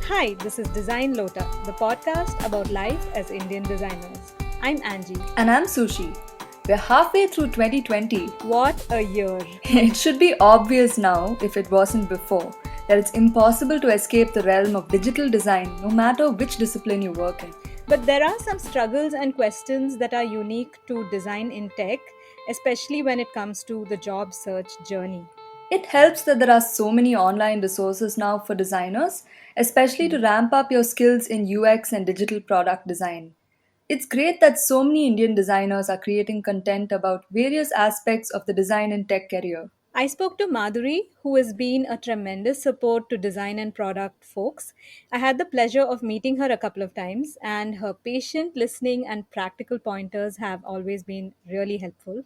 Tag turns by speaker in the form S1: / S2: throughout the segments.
S1: Hi, this is Design Lota, the podcast about life as Indian designers. I'm Angie.
S2: And I'm Sushi. We're halfway through 2020.
S1: What a year!
S2: It should be obvious now, if it wasn't before, that it's impossible to escape the realm of digital design no matter which discipline you work in.
S1: But there are some struggles and questions that are unique to design in tech, especially when it comes to the job search journey.
S2: It helps that there are so many online resources now for designers, especially to ramp up your skills in UX and digital product design. It's great that so many Indian designers are creating content about various aspects of the design and tech career.
S1: I spoke to Madhuri, who has been a tremendous support to design and product folks. I had the pleasure of meeting her a couple of times, and her patient listening and practical pointers have always been really helpful,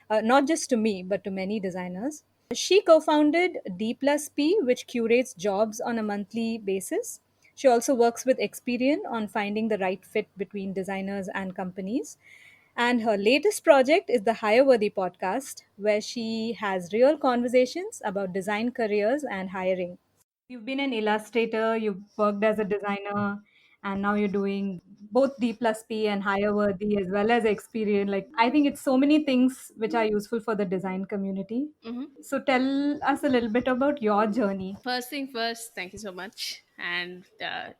S1: not just to me, but to many designers. She co founded D Plus P, which curates jobs on a monthly basis. She also works with Experian on finding the right fit between designers and companies. And her latest project is the Hire Worthy podcast, where she has real conversations about design careers and hiring. You've been an illustrator, you've worked as a designer, and now you're doing both D plus P and Hire Worthy as well as Experian. Like, I think it's so many things which are useful for the design community.
S3: hmm
S1: So, tell us a little bit about your journey.
S3: First thing first, thank you so much. And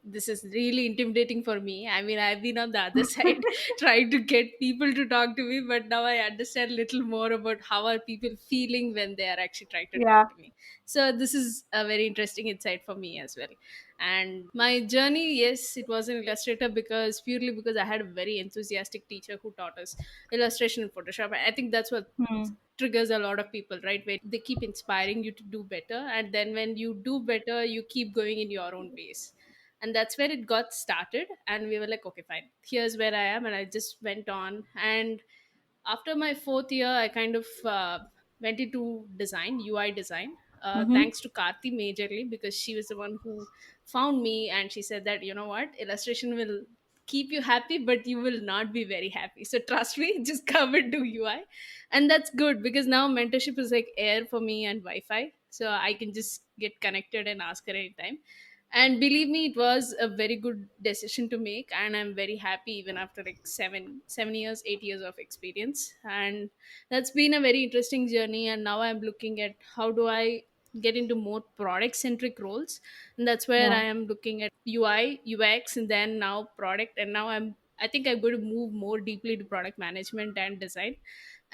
S3: this is really intimidating for me. I mean, I've been on the other side trying to get people to talk to me, but now I understand a little more about how are people feeling when they are actually trying to talk
S1: Yeah.
S3: to me. So this is a very interesting insight for me as well. And my journey, yes, it was an illustrator because purely because I had a very enthusiastic teacher who taught us illustration in Photoshop. I think that's what
S1: Hmm.
S3: triggers a lot of people, right? Where they keep inspiring you to do better, and then when you do better you keep going in your own pace. And that's where it got started, and we were like, okay, fine, here's where I am. And I just went on, and after my fourth year I kind of went into design, UI design,
S1: Mm-hmm.
S3: thanks to Karthi majorly, because she was the one who found me, and she said that, you know what, illustration will keep you happy but you will not be very happy, so trust me, just come and do UI. And that's good because now mentorship is like air for me and Wi-Fi, so I can just get connected and ask her anytime. And believe me, it was a very good decision to make, and I'm very happy even after like 7 years 8 years of experience. And that's been a very interesting journey, and now I'm looking at how do I get into more product centric roles. And that's where
S1: Yeah.
S3: I am looking at UI UX, and then now product, and now I think I'm going to move more deeply to product management and design,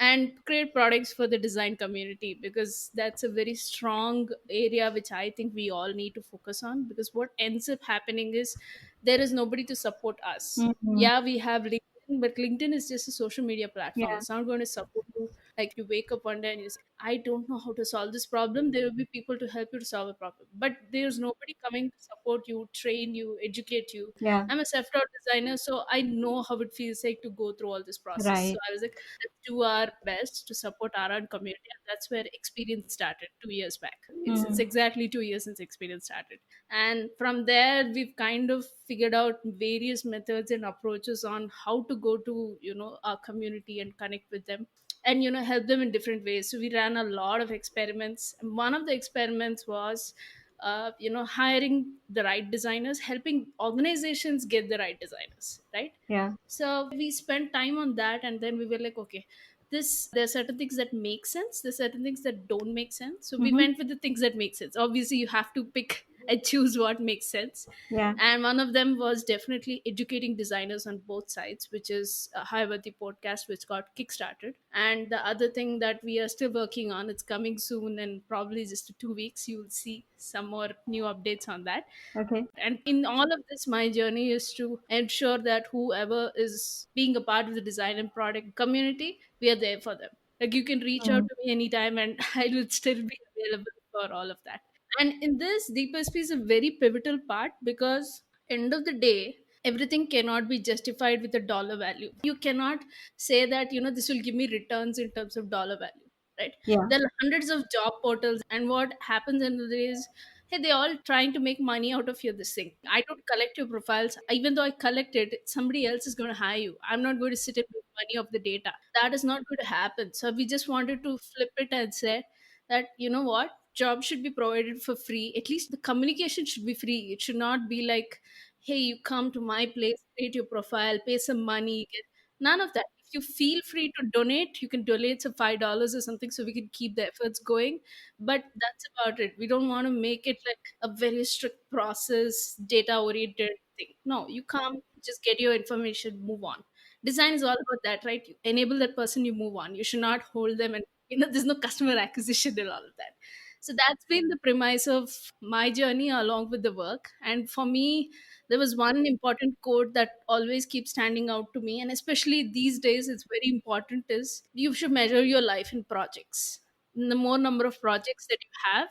S3: and create products for the design community, because that's a very strong area which I think we all need to focus on. Because what ends up happening is there is nobody to support us.
S1: Mm-hmm.
S3: Yeah, we have LinkedIn, but LinkedIn is just a social media platform.
S1: Yeah.
S3: It's not going to support you. Like, you wake up one day and you say, I don't know how to solve this problem. There will be people to help you to solve a problem, but there's nobody coming to support you, train you, educate you.
S1: Yeah.
S3: I'm a self-taught designer, so I know how it feels like to go through all this process. So
S1: Right.
S3: I was like, let's do our best to support our own community. And that's where Experience started 2 years back. It's
S1: Mm.
S3: exactly 2 years since Experience started. And from there we've kind of figured out various methods and approaches on how to go to, our community and connect with them, and help them in different ways. So we ran a lot of experiments. And one of the experiments was hiring the right designers, helping organizations get the right designers, right?
S1: Yeah.
S3: So we spent time on that, and then we were like, okay, this there are certain things that make sense, there's certain things that don't make sense. So we
S1: Mm-hmm.
S3: went with the things that make sense. Obviously you have to pick and choose what makes sense.
S1: Yeah.
S3: And one of them was definitely educating designers on both sides, which is a Hayavati podcast, which got kickstarted. And the other thing that we are still working on, it's coming soon, and probably just 2 weeks you will see some more new updates on that.
S1: Okay.
S3: And in all of this, my journey is to ensure that whoever is being a part of the design and product community, we are there for them. Like, you can reach out
S1: Mm.
S3: to me anytime, and I will still be available for all of that. And in this, DPSP is a very pivotal part, because end of the day, everything cannot be justified with a dollar value. You cannot say that, this will give me returns in terms of dollar value, right?
S1: Yeah.
S3: There are hundreds of job portals, and what happens in the day is, hey, they're all trying to make money out of your this thing. I don't collect your profiles. Even though I collect it, somebody else is going to hire you. I'm not going to sit and make money of the data. That is not going to happen. So we just wanted to flip it and say that, you know what, job should be provided for free. At least the communication should be free. It should not be like, hey, you come to my place, create your profile, pay some money, get none of that. If you feel free to donate, you can donate some $5 or something so we can keep the efforts going. But that's about it. We don't want to make it like a very strict process, data oriented thing. No, you come, just get your information, move on. Design is all about that, right? You enable that person, you move on. You should not hold them, and there's no customer acquisition and all of that. So that's been the premise of my journey along with the work. And for me, there was one important quote that always keeps standing out to me, and especially these days it's very important, is you should measure your life in projects. And the more number of projects that you have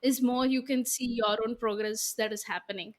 S3: is more you can see your own progress that is happening.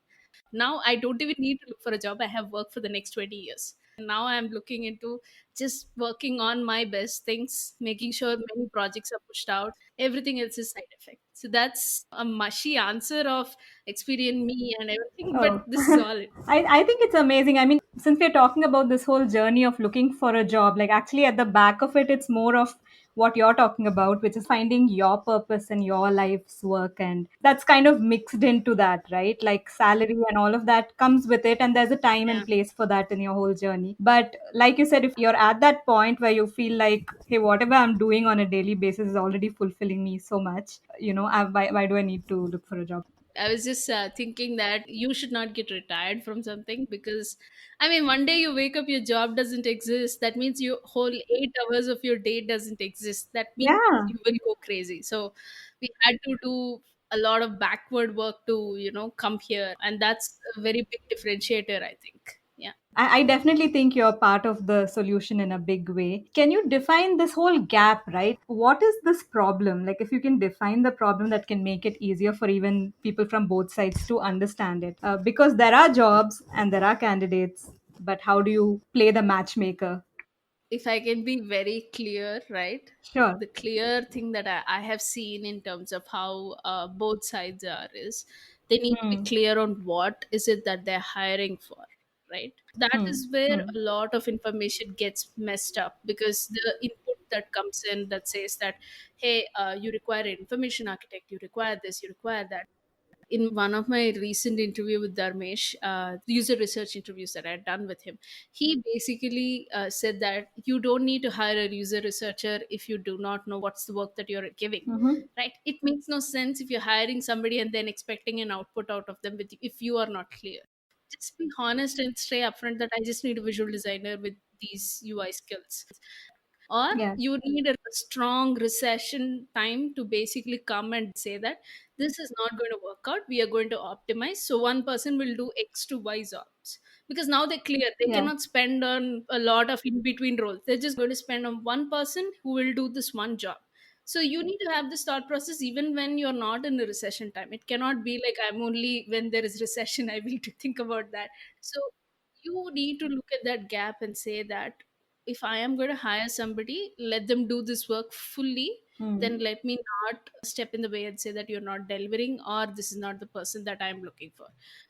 S3: Now I don't even need to look for a job. I have work for the next 20 years. And now I'm looking into just working on my best things, making sure many projects are pushed out. Everything else is side effect. So that's a mushy answer of experience me and everything, but
S1: Oh,
S3: this is all it.
S1: I think it's amazing. I mean, since we're talking about this whole journey of looking for a job, like actually at the back of it, it's more of what you're talking about, which is finding your purpose in your life's work. And that's kind of mixed into that, right? Like salary and all of that comes with it. And there's a time
S3: Yeah.
S1: and place for that in your whole journey. But like you said, if you're at that point where you feel like, hey, whatever I'm doing on a daily basis is already fulfilling me so much, why do I need to look for a job?
S3: I was just thinking that you should not get retired from something, because, I mean, one day you wake up, your job doesn't exist. That means your whole 8 hours of your day doesn't exist. That means
S1: Yeah.
S3: you will go crazy. So we had to do a lot of backward work to, come here. And that's a very big differentiator, I think. Yeah.
S1: I definitely think you're part of the solution in a big way. Can you define this whole gap, right? What is this problem? Like, if you can define the problem that can make it easier for even people from both sides to understand it. Because there are jobs and there are candidates, but how do you play the matchmaker?
S3: If I can be very clear, right?
S1: Sure.
S3: The clear thing that I have seen in terms of how both sides are is they need to be
S1: Hmm.
S3: clear on what is it that they're hiring for, right? That
S1: Hmm.
S3: is where
S1: Hmm.
S3: a lot of information gets messed up, because the input that comes in that says that, hey, you require an information architect, you require this, you require that. In one of my recent interview with Dharmesh, user research interviews that I had done with him, he basically said that you don't need to hire a user researcher if you do not know what's the work that you're giving.
S1: Mm-hmm.
S3: Right? It makes no sense if you're hiring somebody and then expecting an output out of them if you are not clear. Just be honest and stay upfront that I just need a visual designer with these UI skills, or
S1: Yeah.
S3: you need a strong recession time to basically come and say that this is not going to work out, we are going to optimize, so one person will do x to y jobs, because now they're clear they
S1: Yeah.
S3: cannot spend on a lot of in between roles. They're just going to spend on one person who will do this one job. So you need to have this thought process even when you're not in a recession time. It cannot be like I'm only when there is recession I will to think about that. So you need to look at that gap and say that if I am going to hire somebody, let them do this work fully.
S1: Hmm.
S3: Then let me not step in the way and say that you're not delivering or this is not the person that I'm looking for.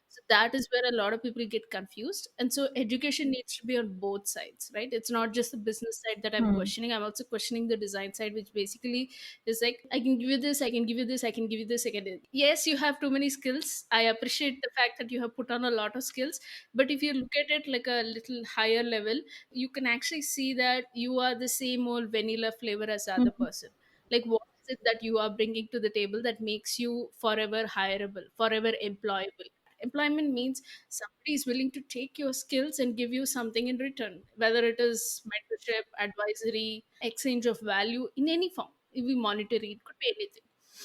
S3: So that is where a lot of people get confused. And so education needs to be on both sides, right? It's not just the business side that I'm
S1: Hmm.
S3: questioning. I'm also questioning the design side, which basically is like, I can give you this, I can give you this, I can give you this, I can. Yes, you have too many skills. I appreciate the fact that you have put on a lot of skills. But if you look at it like a little higher level, you can actually see that you are the same old vanilla flavor as the other
S1: Hmm.
S3: person. Like, what is it that you are bringing to the table that makes you forever hireable, forever employable? Employment means somebody is willing to take your skills and give you something in return, whether it is mentorship, advisory, exchange of value in any form. If we monetary, it could be anything.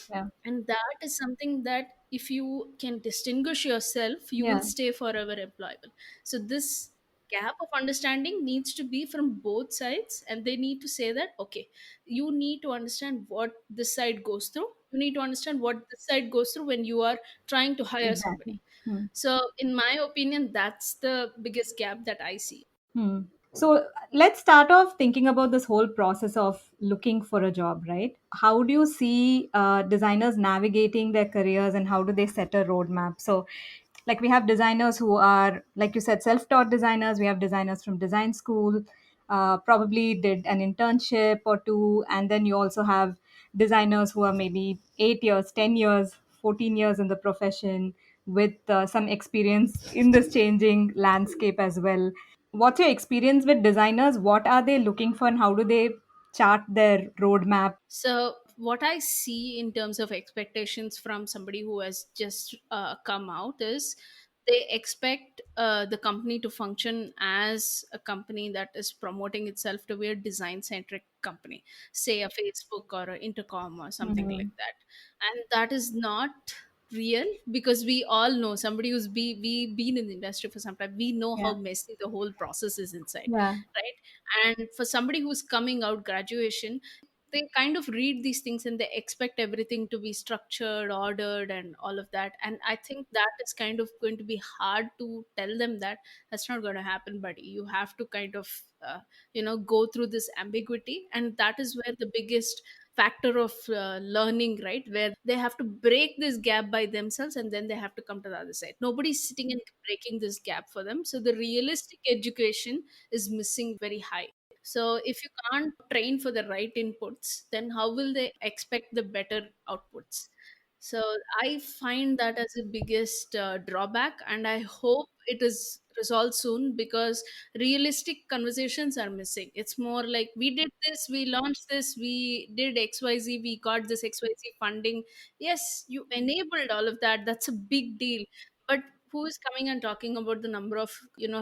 S1: Yeah.
S3: And that is something that if you can distinguish yourself, you will
S1: Yeah.
S3: stay forever employable. So this gap of understanding needs to be from both sides, and they need to say that, okay, you need to understand what this side goes through, you need to understand what this side goes through when you are trying to hire
S1: Exactly.
S3: somebody.
S1: Hmm.
S3: So in my opinion, that's the biggest gap that I see.
S1: Hmm. So let's start off thinking about this whole process of looking for a job, right? How do you see designers navigating their careers and how do they set a roadmap? So, like, we have designers who are, like you said, self taught designers, we have designers from design school, probably did an internship or two, and then you also have designers who are maybe 8 years, 10 years, 14 years in the profession with some experience in this changing landscape as well. What's your experience with designers? What are they looking for and how do they chart their roadmap?
S3: So, what I see in terms of expectations from somebody who has just come out is they expect the company to function as a company that is promoting itself to be a design centric company, say a Facebook or a Intercom or something like
S1: Mhm.
S3: that. And that is not real, because we all know somebody we been in the industry for some time, we know how
S1: Yeah.
S3: messy the whole process is inside,
S1: Yeah.
S3: right? And for somebody who's coming out graduation, they kind of read these things and they expect everything to be structured, ordered, and all of that. And I think that is kind of going to be hard to tell them that that's not going to happen, buddy. You have to kind of go through this ambiguity, and that is where the biggest factor of learning, right, where they have to break this gap by themselves and then they have to come to the other side. Nobody's sitting and breaking this gap for them, so the realistic education is missing very high. So if you can't train for the right inputs, then how will they expect the better outputs? So I find that as the biggest drawback, and I hope it is resolved soon, because realistic conversations are missing. It's more like, we did this, we launched this, we did XYZ, we got this XYZ funding. Yes, you enabled all of that. That's a big deal. But who is coming and talking about the number of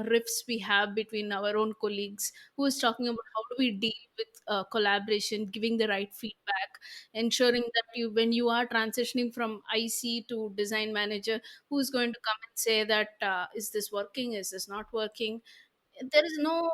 S3: rifts we have between our own colleagues? Who is talking about how do we deal with collaboration, giving the right feedback, ensuring that you, when you are transitioning from IC to design manager, who's going to come and say that is this working, is this not working? There is no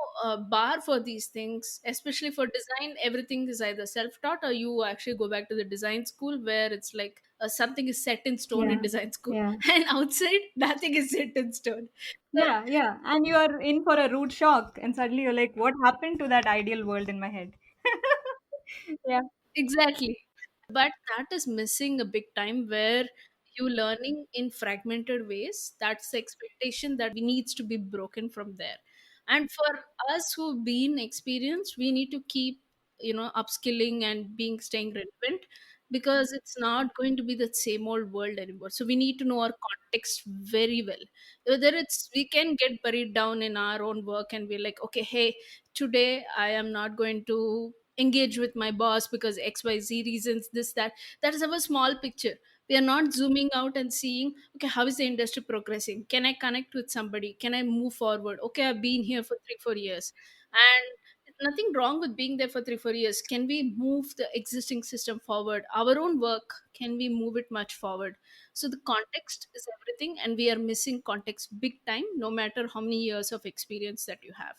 S3: bar for these things, especially for design. Everything is either self-taught or you actually go back to the design school, where it's like something is set in stone in
S1: Yeah.
S3: design school
S1: Yeah.
S3: and outside nothing is set in stone. So
S1: Yeah, yeah. And you are in for a rude shock, and suddenly you're like, what happened to that ideal world in my head? Yeah.
S3: exactly. But that is missing a big time, where you learning in fragmented ways. That's the expectation that we needs to be broken from there. And for us who've been experienced, we need to keep upskilling and being staying relevant, because it's not going to be the same old world anymore. So we need to know our context very well. Whether it's, we can get buried down in our own work and be like, okay, hey, today I am not going to engage with my boss because XYZ reasons, this, that. That is our small picture. We are not zooming out and seeing, okay, how is the industry progressing? Can I connect with somebody? Can I move forward? Okay, I've been here for 3 4 years, and nothing wrong with being there for 3 4 years. Can we move the existing system forward? Our own work, can we move it much forward? So the context is everything, and we are missing context big time, no matter how many years of experience that you have.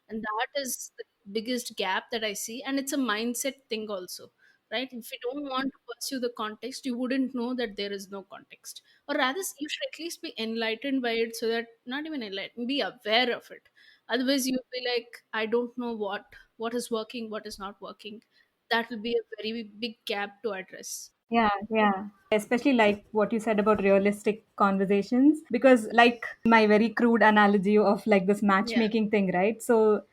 S3: And that is the biggest gap that I see, and it's a mindset thing also, right? If you don't want to pursue the context, you wouldn't know that there is no context, or rather you should at least be enlightened by it, so that, not even enlightened, be aware of it. Otherwise you'll be like, I don't know what is working, what is not working. That will be a very big gap to address.
S1: Yeah, yeah. Especially like what you said about realistic conversations, because, like, my very crude analogy of like this
S3: Yeah,
S1: matchmaking thing, right? So,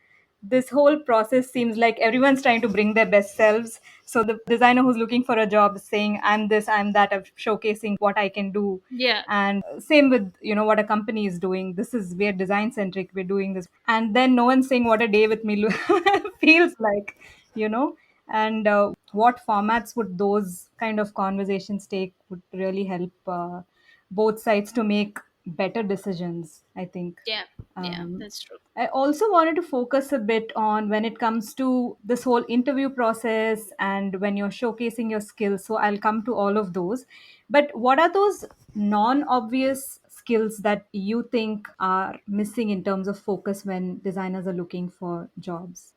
S1: this whole process seems like everyone's trying to bring their best selves. So, the designer who's looking for a job is saying, I'm this, I'm that, of showcasing what I can do.
S3: yeah,
S1: And same with, what a company is doing. This is, we're design centric, we're doing this. And then no one's saying what a day with me feels like, you know? And what formats would those kind of conversations take would really help both sides to make better decisions, I think.
S3: yeah, yeah,
S1: um,
S3: that's true.
S1: I also wanted to focus a bit on when it comes to this whole interview process and when you're showcasing your skills. So I'll come to all of those. But what are those non obvious skills that you think are missing in terms of focus when designers are looking for jobs?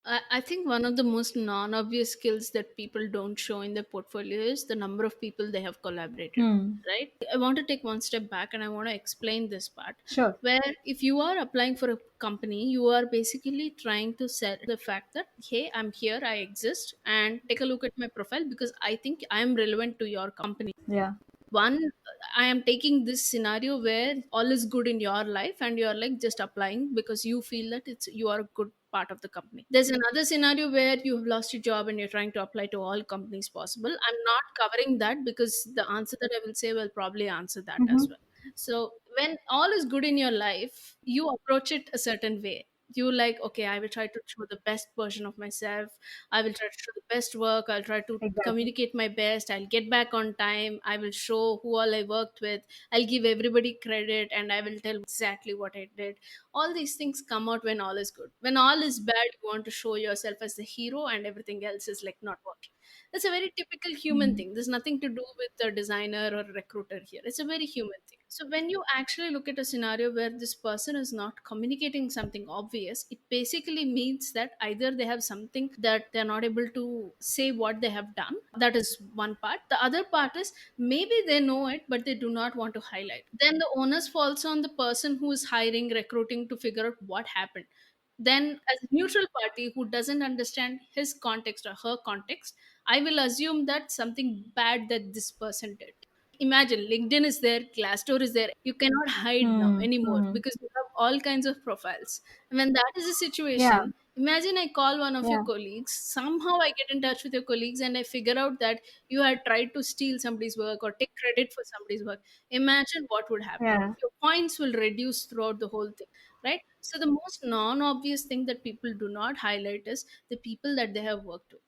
S3: I think one of the most non-obvious skills that people don't show in their portfolio is the number of people they have collaborated with,
S1: Hmm.
S3: right? I want to take one step back and I want to explain this part.
S1: Sure.
S3: Where if you are applying for a company, you are basically trying to sell the fact that, hey, I'm here, I exist, and take a look at my profile because I think I'm relevant to your company.
S1: Yeah.
S3: One, I am taking this scenario where all is good in your life and you are like just applying because you feel that it's you are a good part of the company. There's another scenario where you have lost your job and you're trying to apply to all companies possible. I'm not covering that because the answer that I will say will probably answer that as
S1: Mm-hmm.
S3: well. So when all is good in your life, you approach it a certain way. You like, okay, I will try to show the best version of myself. I will try to show the best work. I'll try to
S1: Exactly.
S3: communicate my best. I'll get back on time. I will show who all I worked with. I'll give everybody credit and I will tell exactly what I did. All these things come out when all is good. When all is bad, you want to show yourself as the hero and everything else is like not working. That's a very typical human
S1: Mm.
S3: thing. There's nothing to do with a designer or a recruiter here. It's a very human thing. So when you actually look at a scenario where this person is not communicating something obvious, it basically means that either they have something that they're not able to say what they have done. That is one part. The other part is maybe they know it, but they do not want to highlight. Then the onus falls on the person who is hiring, recruiting to figure out what happened. Then as a neutral party who doesn't understand his context or her context, I will assume that something bad that this person did. Imagine LinkedIn is there, Glassdoor is there. You cannot hide now
S1: Mm.
S3: anymore
S1: Mm.
S3: because you have all kinds of profiles. And when that is the
S1: Yeah.
S3: situation, imagine I call one of your
S1: Yeah.
S3: colleagues. Somehow I get in touch with your colleagues and I figure out that you had tried to steal somebody's work or take credit for somebody's work. Imagine what would happen.
S1: Yeah.
S3: Your points will reduce throughout the whole thing, right? So the most non-obvious thing that people do not highlight is the people that they have worked with.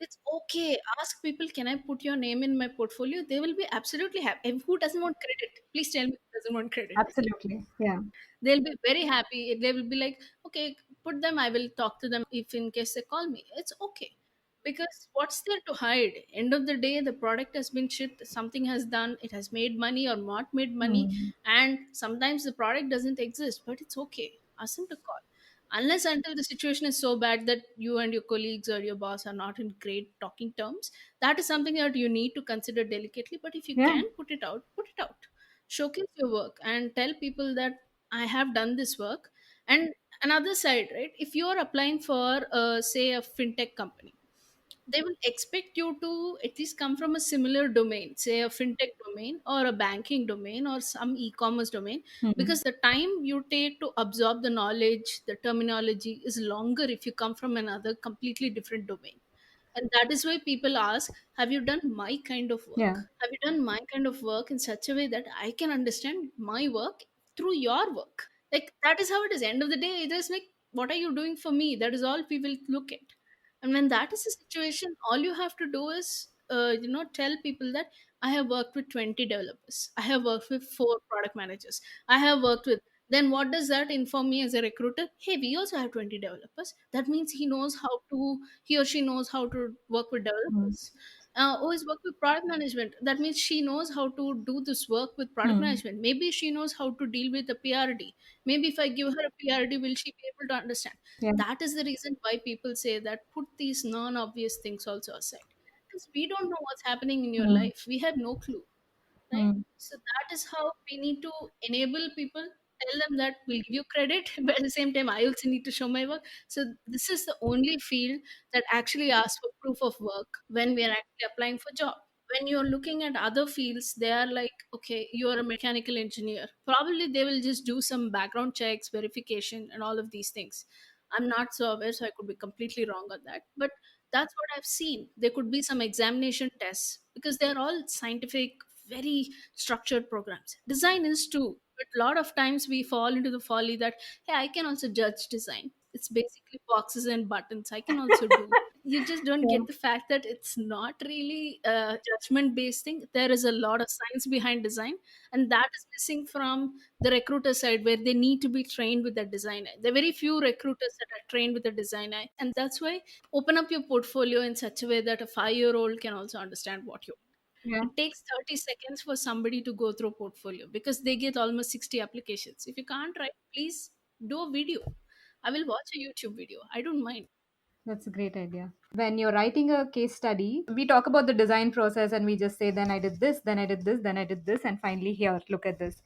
S3: It's okay. Ask people, can I put your name in my portfolio? They will be absolutely happy. And who doesn't want credit? Please tell me who doesn't want credit.
S1: Absolutely. Yeah.
S3: They'll be very happy. They will be like, okay, put them. I will talk to them if in case they call me. It's okay. Because what's there to hide? End of the day, the product has been shipped, something has done, it has made money or not made money,
S1: Mm.
S3: and sometimes the product doesn't exist, but it's okay. Ask them to call. Unless until the situation is so bad that you and your colleagues or your boss are not in great talking terms, that is something that you need to consider delicately. But if you
S1: Yeah.
S3: can put it out, put it out. Showcase your work and tell people that I have done this work. And another side, right? If you are applying for, say, a fintech company, they will expect you to at least come from a similar domain, say a fintech domain or a banking domain or some e-commerce domain,
S1: Mm.
S3: because the time you take to absorb the knowledge, the terminology is longer if you come from another completely different domain. And that is why people ask, have you done my kind of
S1: Yeah.
S3: work? Have you done my kind of work in such a way that I can understand my work through your work? Like that is how it is. End of the day, it is like, what are you doing for me? That is all we will look at. And when that is the situation, all you have to do is, tell people that I have worked with 20 developers. I have worked with 4 product managers. I have worked with, then what does that inform me as a recruiter? Hey, we also have 20 developers. That means he or she knows how to work with
S1: Mm.
S3: developers. Always work with product management. That means she knows how to do this work with product
S1: Mm.
S3: management. Maybe she knows how to deal with a PRD. Maybe if I give her a PRD, will she be able to understand?
S1: Yeah.
S3: That is the reason why people say that put these non-obvious things also aside, because we don't know what's happening in your
S1: Mm.
S3: life. We have no clue, right?
S1: Mm.
S3: So that is how we need to enable people, tell them that we'll give you credit, but at the same time I also need to show my work. So this is the only field that actually asks for proof of work when we are actually applying for job. When you're looking at other fields, they are like, okay, you're a mechanical engineer, probably they will just do some background checks, verification, and all of these things. I'm not so aware, so I could be completely wrong on that, but that's what I've seen. There could be some examination tests because they're all scientific, very structured programs. Design is too, but a lot of times we fall into the folly that, hey, I can also judge design. It's basically boxes and buttons. I can also do. You just don't
S1: Yeah.
S3: get the fact that it's not really a judgment based thing. There is a lot of science behind design, and that is missing from the recruiter side where they need to be trained with the designer. There are very few recruiters that are trained with the designer, and that's why open up your portfolio in such a way that a 5-year-old can also understand what you.
S1: Yeah.
S3: It takes 30 seconds for somebody to go through a portfolio because they get almost 60 applications. If you can't write, please do a video. I will watch a YouTube video. I don't mind.
S1: That's a great idea. When you're writing a case study, we talk about the design process and we just say, then I did this, then I did this, then I did this, and finally, here, look at this.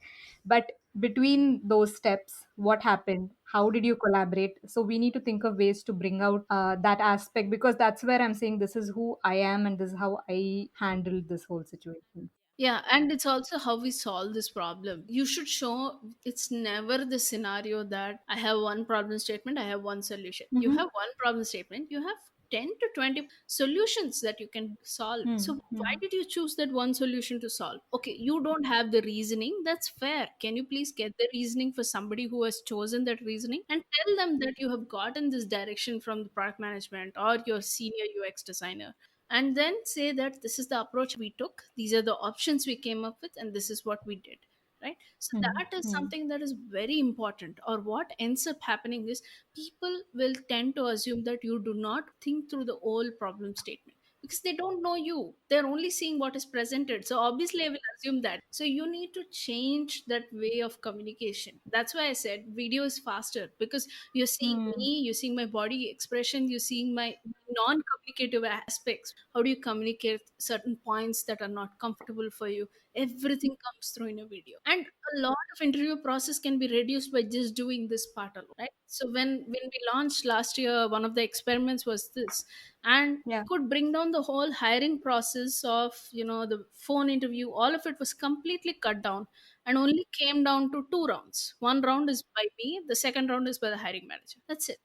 S1: But between those steps, what happened? How did you collaborate? So we need to think of ways to bring out that aspect, because that's where I'm saying this is who I am and this is how I handled this whole situation.
S3: Yeah, and it's also how we solve this problem. You should show it's never the scenario that I have one problem statement, I have one solution. You
S1: Mm-hmm.
S3: have one problem statement, you have 10 to 20 solutions that you can solve. So, why
S1: Mm-hmm.
S3: did you choose that one solution to solve? Okay, you don't have the reasoning. That's fair. Can you please get the reasoning for somebody who has chosen that reasoning and tell them that you have gotten this direction from the product management or your senior UX designer? And then say that this is the approach we took, these are the options we came up with, and this is what we did, right? So that is
S1: Mm-hmm.
S3: something that is very important. Or what ends up happening is people will tend to assume that you do not think through the whole problem statement because they don't know you, they're only seeing what is presented, so obviously I will assume that. So you need to change that way of communication. That's why I said video is faster, because you're seeing
S1: Mm-hmm.
S3: me, you're seeing my body expression, you're seeing my non-communicative aspects. How do you communicate certain points that are not comfortable for you? Everything comes through in a video, and a lot of interview process can be reduced by just doing this part alone, right? So when we launched last year, one of the experiments was this, and
S1: Yeah.
S3: could bring down the whole hiring process of, the phone interview. All of it was completely cut down and only came down to two rounds. One round is by me, the second round is by the hiring manager. That's it.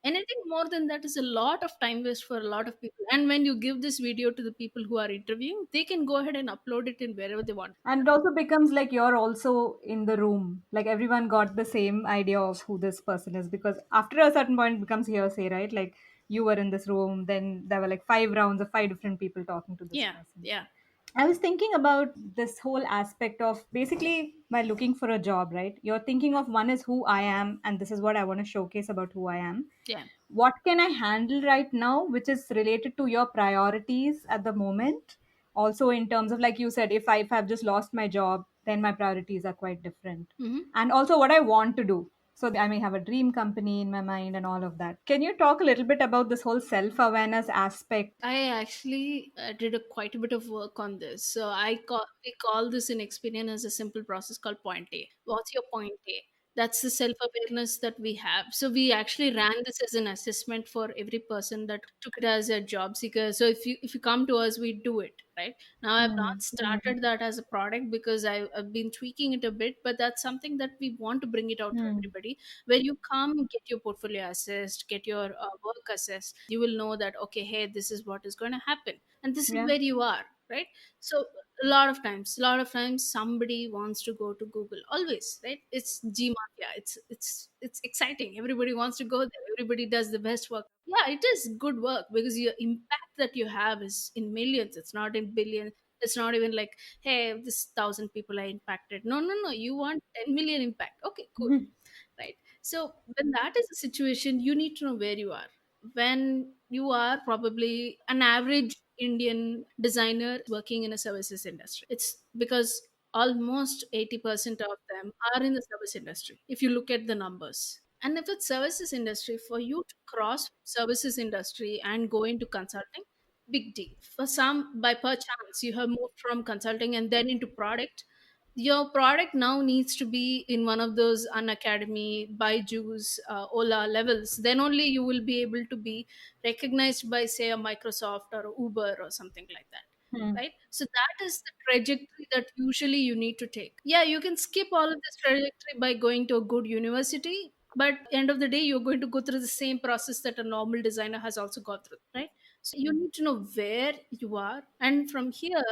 S3: Anything more than that is a lot of time waste for a lot of people. And when you give this video to the people who are interviewing, they can go ahead and upload it in wherever they want.
S1: And it also becomes like you're also in the room. Like everyone got the same idea of who this person is, because after a certain point it becomes hearsay, right? Like you were in this room, then there were like five rounds of five different people talking to this
S3: Yeah,
S1: person.
S3: yeah.
S1: I was thinking about this whole aspect of basically by looking for a job, right? You're thinking of one is who I am, and this is what I want to showcase about who I am.
S3: Yeah.
S1: What can I handle right now, which is related to your priorities at the moment? Also, in terms of, like you said, if I've just lost my job, then my priorities are quite different.
S3: Hmm.
S1: And also, what I want to do. So, I may have a dream company in my mind and all of that. Can you talk a little bit about this whole self awareness aspect?
S3: I actually did quite a bit of work on this. So we call this in Experian as a simple process called point A. What's your point A? That's the self awareness that we have. So we actually ran this as an assessment for every person that took it as a job seeker. So if you come to us, we do it, right? Now I've not
S1: Hmm.
S3: started that as a product because I've been tweaking it a bit, but that's something that we want to bring it out to
S1: Hmm.
S3: everybody. Where you come, get your portfolio assessed, get your work assessed, you will know that, okay, hey, this is what is going to happen, and this is
S1: Yeah.
S3: where you are, right? So a lot of times somebody wants to go to Google, always, right? It's Gmafia. It's exciting. Everybody wants to go there. Everybody does the best work. Yeah, it is good work because your impact that you have is in millions. It's not in billions. It's not even like, hey, this 1,000 people are impacted. No, no, no. You want 10 million impact. Okay, cool, right? So when that is the situation, you need to know where you are. When you are probably an average Indian designer working in a services industry, it's because almost 80% of them are in the service industry if you look at the numbers. And if it's services industry, for you to cross services industry and go into consulting, big deal. For some, by perchance, you have moved from consulting and then into product. Your product now needs to be in one of those Unacademy, Byju's, Ola levels. Then only you will be able to be recognized by, say, a Microsoft or a Uber or something like that.
S1: Hmm.
S3: Right? So that is the trajectory that usually you need to take. Yeah, you can skip all of this trajectory by going to a good university, but end of the day, you're going to go through the same process that a normal designer has also gone through, right? So you need to know where you are, and from here,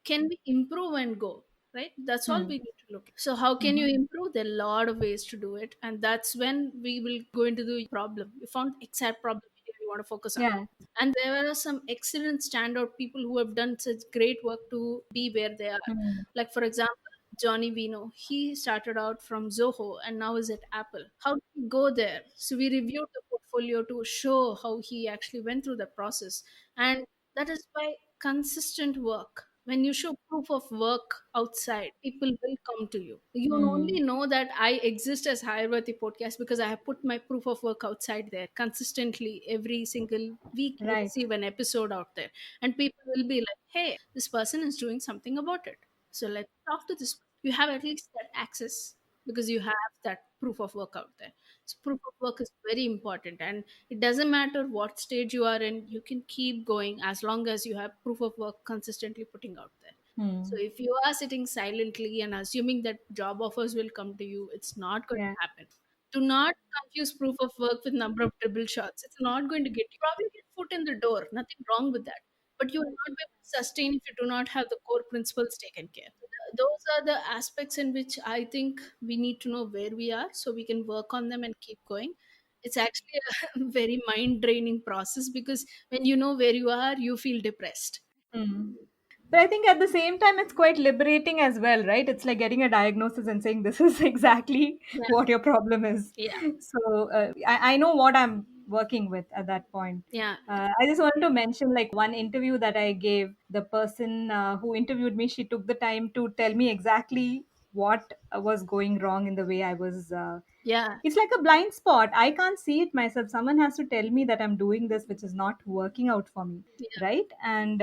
S3: can we improve and go, right? That's all
S1: Hmm.
S3: we need to look at. So how can you
S1: Mhm.
S3: improve? There are a lot of ways to do it, and that's when we will go into the problem. We found exact problem area we want to focus on,
S1: Yeah.
S3: and there are some excellent standout people who have done such great work to be where they are.
S1: Hmm.
S3: Like, for example, Johnny Vino, he started out from Zoho and now is at Apple. How did he go there? So we reviewed the portfolio to show how he actually went through the process, and that is by consistent work. When you show proof of work outside, people will come to you. You will
S1: Hmm.
S3: only know that I exist as Hayarvati podcast because I have put my proof of work outside there consistently. Every single week you
S1: Right.
S3: receive an episode out there, and people will be like, hey, this person is doing something about it, so let's talk to this. You have at least that access because you have that proof of work out there. So proof of work is very important, and it doesn't matter what stage you are in, you can keep going as long as you have proof of work consistently putting out there.
S1: Hmm.
S3: So if you are sitting silently and assuming that job offers will come to you, it's not going
S1: Yeah.
S3: to happen. Do not confuse proof of work with number of dribble shots. It's not going to get you. Probably get foot in the door. Nothing wrong with that. But you will not be able to sustain if you do not have the core principles taken care. Those are the aspects in which I think we need to know where we are so we can work on them and keep going. It's actually a very mind draining process because when you know where you are, you feel depressed.
S1: Hmm. But I think at the same time, it's quite liberating as well, right? It's like getting a diagnosis and saying this is exactly
S3: Yeah.
S1: what your problem is.
S3: Yeah.
S1: So I know what I'm working with at that point.
S3: Yeah.
S1: I just wanted to mention like one interview that I gave. The person who interviewed me, she took the time to tell me exactly what was going wrong in the way I was.
S3: Yeah.
S1: It's like a blind spot. I can't see it myself. Someone has to tell me that I'm doing this, which is not working out for me,
S3: Yeah.
S1: right? And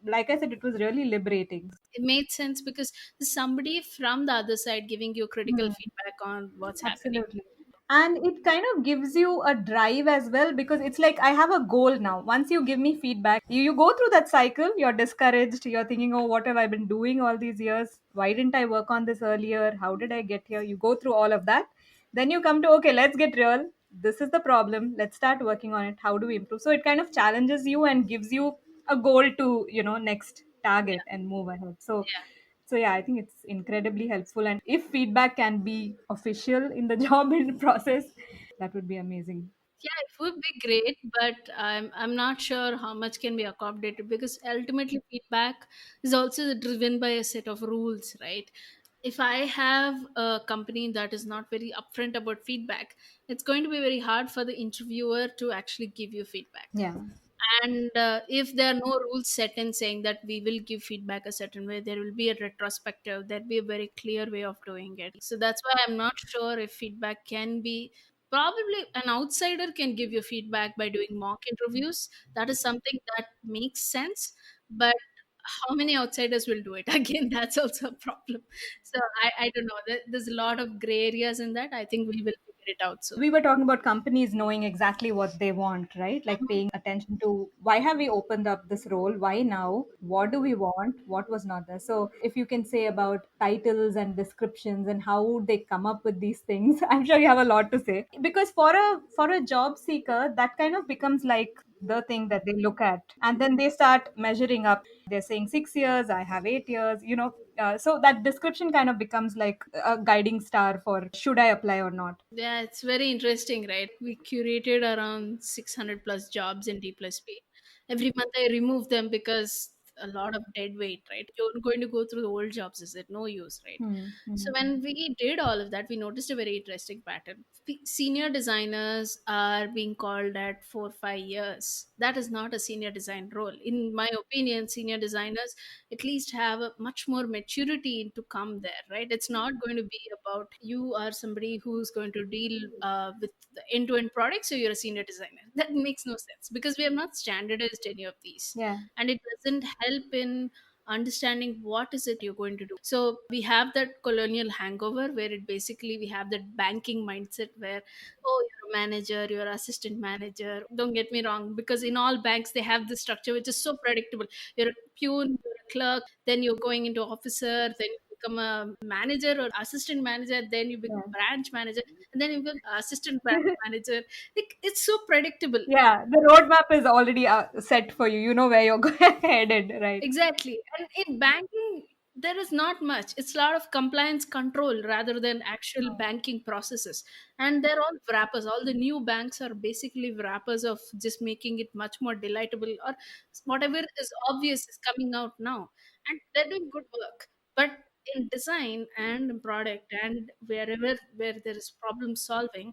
S1: like I said, it was really liberating.
S3: It made sense because there's somebody from the other side giving you critical
S1: Hmm.
S3: feedback on what's happening.
S1: Absolutely. And it kind of gives you a drive as well because it's like I have a goal now. Once you give me feedback, you go through that cycle, you're discouraged, you're thinking, oh, what have I been doing all these years? Why didn't I work on this earlier? How did I get here? You go through all of that. Then you come to, okay, let's get real. This is the problem. Let's start working on it. How do we improve? So it kind of challenges you and gives you a goal to, next target
S3: Yeah.
S1: and move ahead. So
S3: Yeah.
S1: yeah, I think it's incredibly helpful. And if feedback can be official in the job in process, that would be amazing.
S3: Yeah, it would be great, but I'm not sure how much can be accommodated because ultimately feedback is also driven by a set of rules, right? If I have a company that is not very upfront about feedback, it's going to be very hard for the interviewer to actually give you feedback.
S1: Yeah.
S3: And if there are no rules set in saying that we will give feedback a certain way, there will be a retrospective, there'll be a very clear way of doing it. So that's why I'm not sure if feedback can be, probably an outsider can give you feedback by doing mock interviews. That is something that makes sense, but how many outsiders will do it? Again, that's also a problem. So I don't know. There's a lot of gray areas in that. I think we will figure it out soon.
S1: We were talking about companies knowing exactly what they want, right? Like paying attention to why have we opened up this role? Why now? What do we want? What was not there? So if you can say about titles and descriptions and how they come up with these things, I'm sure you have a lot to say. Because for a job seeker, that kind of becomes like the thing that they look at, and then they start measuring up. They're saying 6 years, I have 8 years, so that description kind of becomes like a guiding star for should I apply or not.
S3: Yeah, it's very interesting, right? We curated around 600 plus jobs in D plus P. Every month I remove them because a lot of dead weight, right? You're going to go through the old jobs, is it? No use, right?
S1: Hmm.
S3: So
S1: Hmm.
S3: when we did all of that, we noticed a very interesting pattern. Senior designers are being called at 4 5 years. That is not a senior design role. In my opinion, senior designers at least have a much more maturity to come there, right? It's not going to be about you are somebody who's going to deal with the end-to-end product, so you're a senior designer. That makes no sense because we have not standardized any of these,
S1: Yeah.
S3: and it doesn't help in understanding what is it you're going to do. So we have that colonial hangover where it basically we have that banking mindset where, oh, you're a manager, you're an assistant manager. Don't get me wrong, because in all banks they have this structure which is so predictable. You're a peon, you're a clerk, then you're going into officer, then you become a manager or assistant manager, then you become
S1: Yeah.
S3: branch manager, and then you become assistant branch manager. Like, it's so predictable.
S1: Yeah, the roadmap is already set for you. You know where you're headed, right?
S3: Exactly. And in banking, there is not much. It's a lot of compliance control rather than actual banking processes. And they're all wrappers. All the new banks are basically wrappers of just making it much more delightable, or whatever is obvious is coming out now. And they're doing good work. But in design and in product and wherever where there is problem solving,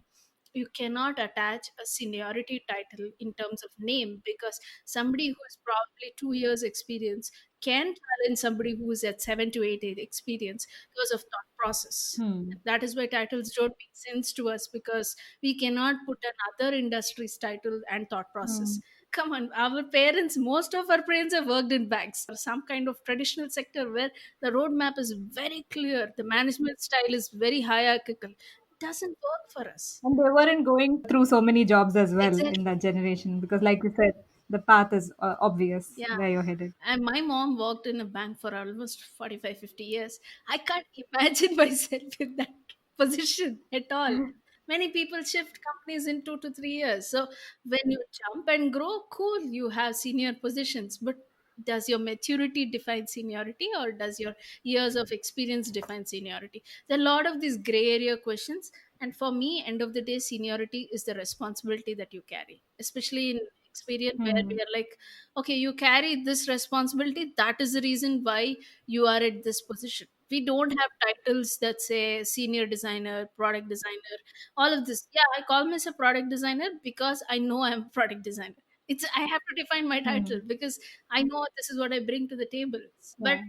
S3: you cannot attach a seniority title in terms of name, because somebody who has probably 2 years experience can challenge somebody who is at 7 to 8 years experience because of thought process.
S1: Hmm.
S3: That is why titles don't make sense to us, because we cannot put another industry's title and thought process.
S1: Hmm.
S3: Come on, our parents, most of our parents have worked in banks or some kind of traditional sector where the roadmap is very clear, the management style is very hierarchical. It doesn't work for us.
S1: And they weren't going through so many jobs as well in
S3: Exactly.
S1: that generation because, like you said. The path is obvious
S3: Yeah.
S1: where you're headed.
S3: And my mom worked in a bank for almost 45, 50 years. I can't imagine myself in that position at all. Many people shift companies in 2 to 3 years. So when you jump and grow, cool, you have senior positions. But does your maturity define seniority, or does your years of experience define seniority? There are a lot of these gray area questions. And for me, end of the day, seniority is the responsibility that you carry, especially in experience where we
S1: Hmm.
S3: are like, okay, you carry this responsibility, that is the reason why you are at this position. We don't have titles that say senior designer, product designer, all of this. Yeah, I call myself product designer because I know I'm a product designer. It's, I have to define my title
S1: Hmm.
S3: because I know this is what I bring to the table. But
S1: Yeah.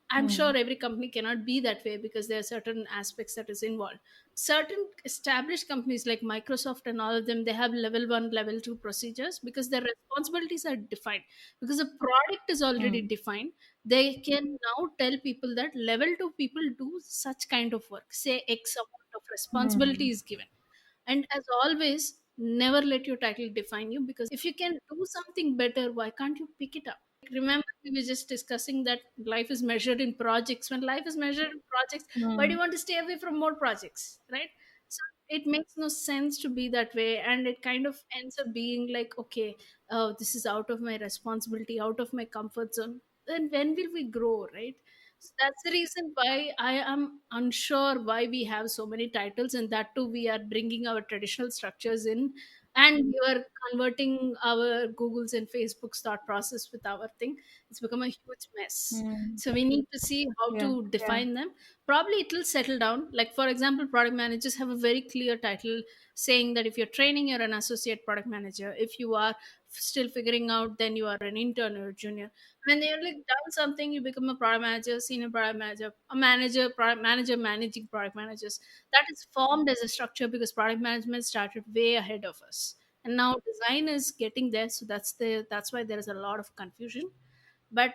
S3: I'm
S1: Hmm.
S3: sure every company cannot be that way because there are certain aspects that is involved. Certain established companies like Microsoft and all of them, they have level 1, level 2 procedures because their responsibilities are defined. Because the product is already
S1: Hmm.
S3: defined, they can now tell people that level 2 people do such kind of work. Say X amount of responsibility
S1: Hmm.
S3: is given. And as always, never let your title define you, because if you can do something better, why can't you pick it up? Remember, we were just discussing that life is measured in projects. When life is measured in projects, why do
S1: Hmm.
S3: you want to stay away from more projects, right? So it makes no sense to be that way, and it kind of ends up being like, okay, oh, this is out of my responsibility, out of my comfort zone. Then when will we grow, right? So that's the reason why I am unsure why we have so many titles, and that too we are bringing our traditional structures in, and we are converting our Googles and Facebook's thought process with our thing. It's become a huge mess.
S1: Hmm.
S3: So we need to see how
S1: Yeah.
S3: to
S1: Yeah.
S3: define them. Probably it will settle down. Like for example, product managers have a very clear title saying that if you're training, you're an associate product manager. If you are still figuring out, then you are an intern or junior. When they're like done something, you become a product manager, senior product manager, a manager, product manager managing product managers. That is formed as a structure because product management started way ahead of us, and now design is getting there. So that's why there is a lot of confusion. But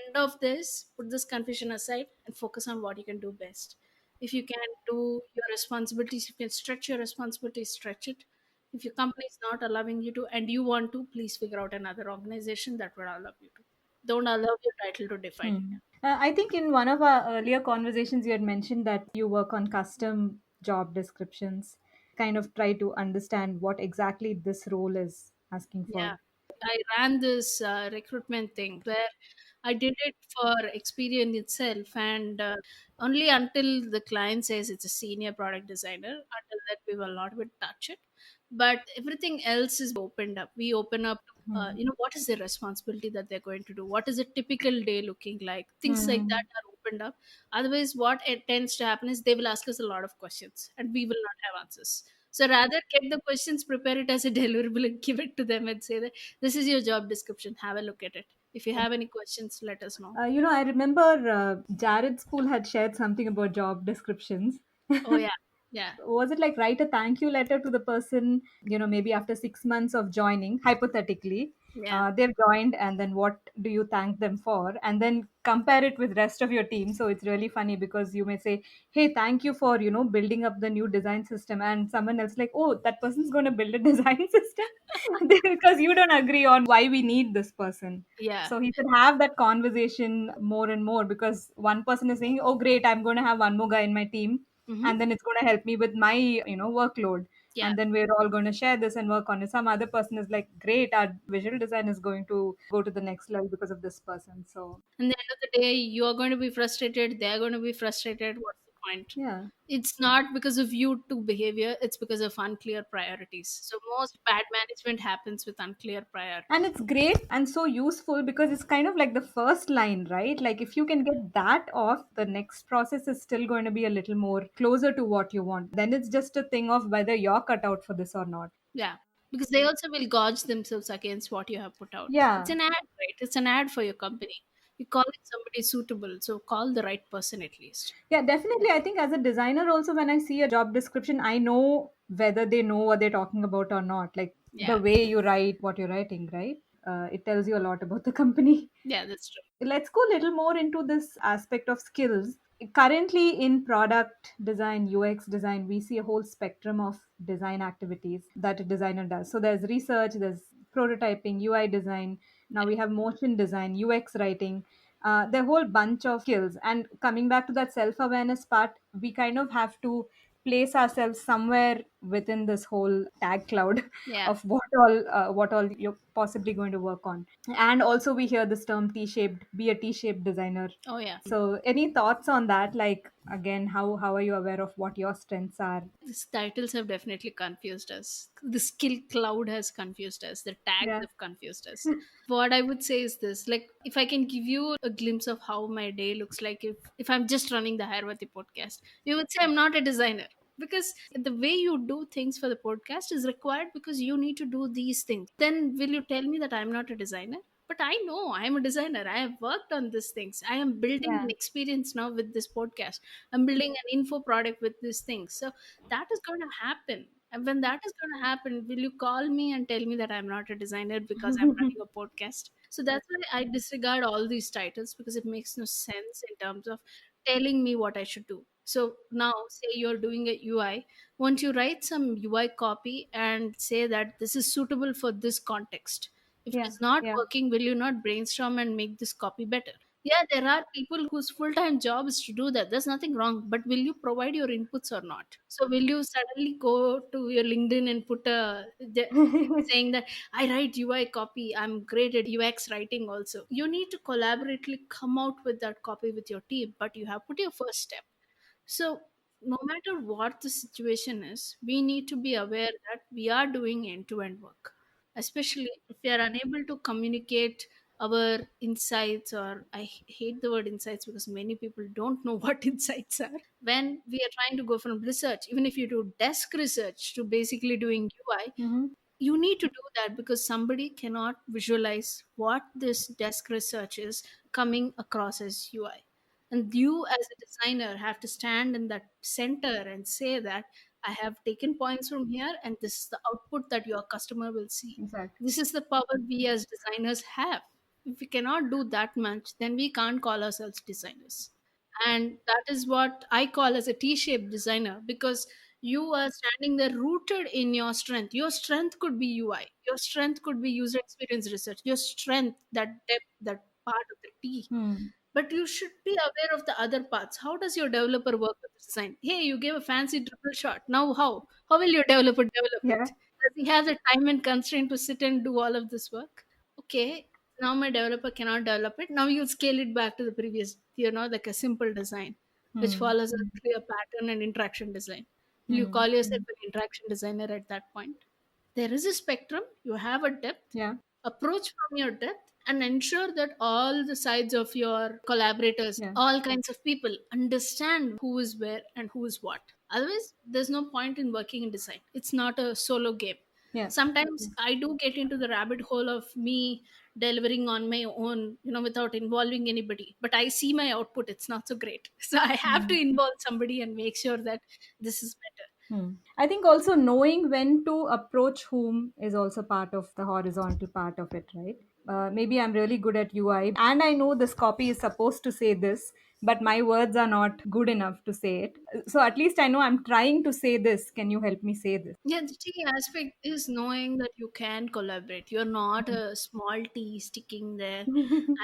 S3: end of this, put this confusion aside and focus on what you can do best. If you can do your responsibilities, you can stretch your responsibilities, stretch it. If your company is not allowing you to and you want to, please figure out another organization that will allow you to. Don't allow your title to define you.
S1: Hmm. I think in one of our earlier conversations, you had mentioned that you work on custom job descriptions, kind of try to understand what exactly this role is asking
S3: Yeah,
S1: for.
S3: I ran this recruitment thing where I did it for Experian itself, and only until the client says it's a senior product designer, until that we will not even touch it. But everything else is opened up. We open up,
S1: Hmm.
S3: what is the responsibility that they're going to do? What is a typical day looking like? Things like that
S1: Hmm.
S3: are opened up. Otherwise, what it tends to happen is they will ask us a lot of questions, and we will not have answers. So rather get the questions, prepare it as a deliverable, and give it to them and say that this is your job description. Have a look at it. If you have any questions, let us know.
S1: I remember Jared School had shared something about job descriptions.
S3: Oh yeah, yeah,
S1: Was it like write a thank you letter to the person, maybe after 6 months of joining, hypothetically,
S3: yeah.
S1: they've joined, and then what do you thank them for, and then compare it with rest of your team. So it's really funny because you may say, hey, thank you for building up the new design system, and someone else like, oh, that person's going to build a design system because you don't agree on why we need this person.
S3: Yeah.
S1: So he should have that conversation more and more, because one person is saying, oh great, I'm going to have one more guy in my team,
S3: Mm-hmm.
S1: and then it's going to help me with my workload,
S3: Yeah.
S1: and then we're all going to share this and work on it. Some other person is like, great, our visual design is going to go to the next level because of this person. So
S3: And the end of the day, you are going to be frustrated. They're going to be frustrated. What's the point?
S1: yeah.
S3: It's not because of you to behavior. It's because of unclear priorities. So most bad management happens with unclear
S1: And
S3: priorities.
S1: it's great and so useful because it's kind of like the first line, right? Like if you can get that off, the next process is still going to be a little more closer to what you want. Then it's just a thing of whether you're cut out for this or not.
S3: Yeah. Because they also will gauge themselves against what you have put out. It's
S1: Yeah.
S3: an ad, right? It's an ad for your company. You call it somebody suitable. So call the right person at least.
S1: Yeah, definitely. I think as a designer, also, when I see a job description, I know whether they know what they're talking about or not. Like the
S3: Yeah.
S1: way you write what you're writing, right? It tells you a lot about the company.
S3: Yeah, that's true.
S1: Let's go a little more into this aspect of skills. Currently, in product design, UX design, we see a whole spectrum of design activities that a designer does. So there's research, there's prototyping, UI design. Now we have motion design, UX writing. The whole bunch of skills. And coming back to that self awareness part, we kind of have to place ourselves somewhere within this whole tag cloud
S3: Yeah.
S1: of what all you're possibly going to work on. And also we hear this term T-shaped, be a T-shaped designer.
S3: Oh yeah.
S1: So any thoughts on that? Like, again, how are you aware of what your strengths are?
S3: These titles have definitely confused us. The skill cloud has confused us. The tags
S1: Yeah.
S3: have confused us. What I would say is this, like, if I can give you a glimpse of how my day looks like, if I'm just running the Hairvati podcast, you would say I'm not a designer, because the way you do things for the podcast is required because you need to do these things. Then will you tell me that I'm not a designer? But I know I'm a designer. I have worked on these things. I am building
S1: Yeah.
S3: an experience now with this podcast. I'm building an info product with these things. So that is going to happen. And when that is going to happen, will you call me and tell me that I'm not a designer because I'm running a podcast? So that's why I disregard all these titles, because it makes no sense in terms of telling me what I should do. So now, say you're doing a UI, won't you write some UI copy and say that this is suitable for this context? If it
S1: Yeah.
S3: is not
S1: Yeah.
S3: working, will you not brainstorm and make this copy better? Yeah, there are people whose full time job is to do that. There's nothing wrong. But will you provide your inputs or not? So, will you suddenly go to your LinkedIn and put thing saying that I write UI copy, I'm great at UX writing also? You need to collaboratively come out with that copy with your team, but you have put your first step. So, no matter what the situation is, we need to be aware that we are doing end to end work. Especially if we are unable to communicate our insights, or hate the word insights because many people don't know what insights are. When we are trying to go from research, even if you do desk research, to basically doing UI,
S1: Hmm.
S3: you need to do that because somebody cannot visualize what this desk research is coming across as UI. And you, as a designer, have to stand in that center and say that I have taken points from here, and this is the output that your customer will see.
S1: Exactly.
S3: This is the power we as designers have. If we cannot do that much, then we can't call ourselves designers. And that is what I call as a T-shaped designer, because you are standing there rooted in your strength. Your strength could be UI, your strength could be user experience research, your strength, that depth, that part of the T.
S1: Hmm.
S3: But you should be aware of the other parts. How does your developer work with the design? Hey, you gave a fancy triple shot. Now how will your developer develop
S1: Yeah.
S3: it? Does he have the time and constraint to sit and do all of this work? Okay, now my developer cannot develop it. Now you scale it back to the previous, like a simple design which
S1: Hmm.
S3: follows a clear pattern and interaction design. Will you
S1: Hmm.
S3: call yourself an interaction designer at that point? There is a spectrum, you have a depth.
S1: Yeah.
S3: Approach from your depth and ensure that all the sides of your collaborators,
S1: Yeah.
S3: all kinds of people, understand who is where and who is what. Otherwise, there's no point in working in design. It's not a solo game.
S1: Yeah.
S3: Sometimes I do get into the rabbit hole of me delivering on my own, without involving anybody. But I see my output, it's not so great. So I have to
S1: Hmm.
S3: involve somebody and make sure that this is better.
S1: Hmm. I think also knowing when to approach whom is also part of the horizontal part of it, right? Maybe I'm really good at UI and I know this copy is supposed to say this, but my words are not good enough to say it. So at least I know I'm trying to say this. Can you help me say this?
S3: Yeah, the key aspect is knowing that you can collaborate. You're not a small T sticking there. And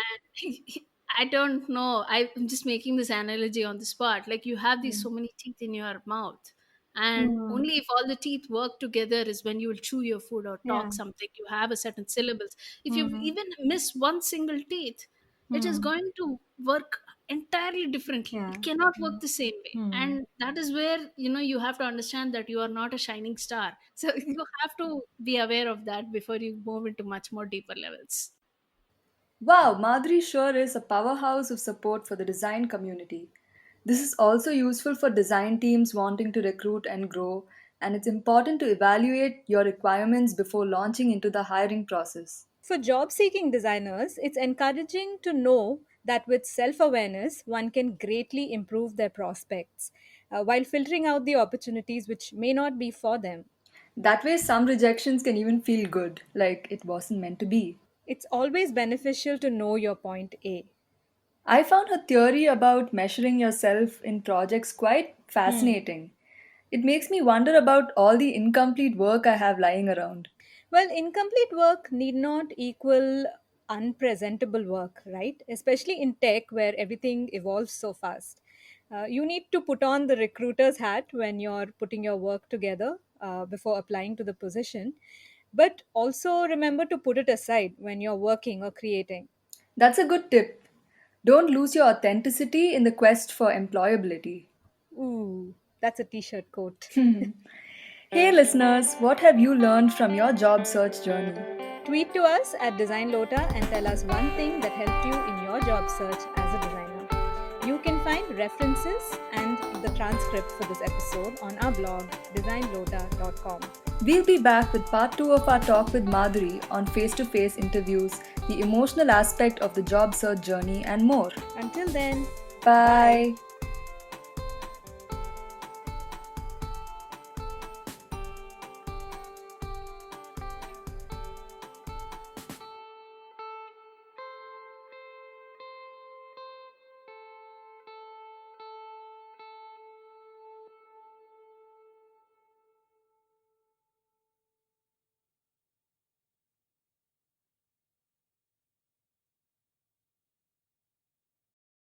S3: I don't know. I'm just making this analogy on the spot. Like, you have these so many teeth in your mouth. And
S1: Hmm.
S3: only if all the teeth work together is when you will chew your food or
S1: Yeah.
S3: talk something. You have a certain syllables. If you
S1: Hmm.
S3: even miss one single teeth, it is
S1: Hmm.
S3: going to work entirely differently.
S1: Yeah.
S3: It cannot work the same way.
S1: Hmm.
S3: And that is where, you have to understand that you are not a shining star. So you have to be aware of that before you move into much more deeper levels.
S2: Wow, Madhuri sure is a powerhouse of support for the design community. This is also useful for design teams wanting to recruit and grow, and it's important to evaluate your requirements before launching into the hiring process.
S1: For job seeking designers, it's encouraging to know that with self awareness, one can greatly improve their prospects while filtering out the opportunities which may not be for them.
S2: That way, some rejections can even feel good, like it wasn't meant to be.
S1: It's always beneficial to know your point A.
S2: I found her theory about measuring yourself in projects quite
S1: Hmm.
S2: fascinating. It makes me wonder about all the incomplete work I have lying around.
S1: Well, incomplete work need not equal unpresentable work, right? Especially in tech where everything evolves so fast. You need to put on the recruiter's hat when you're putting your work together before applying to the position, but also remember to put it aside when you're working or creating.
S2: That's a good tip. Don't lose your authenticity in the quest for employability.
S1: Ooh, that's a t shirt quote.
S2: Hey listeners, what have you learned from your job search journey?
S1: Tweet to us at Design Lota and tell us one thing that helped you in your job search as a designer. You can find references and the transcript for this episode on our blog designlota.com.
S2: We'll be back with part 2 of our talk with Madhuri on face to face interviews, the emotional aspect of the job search journey, and more.
S1: Until then,
S2: Bye.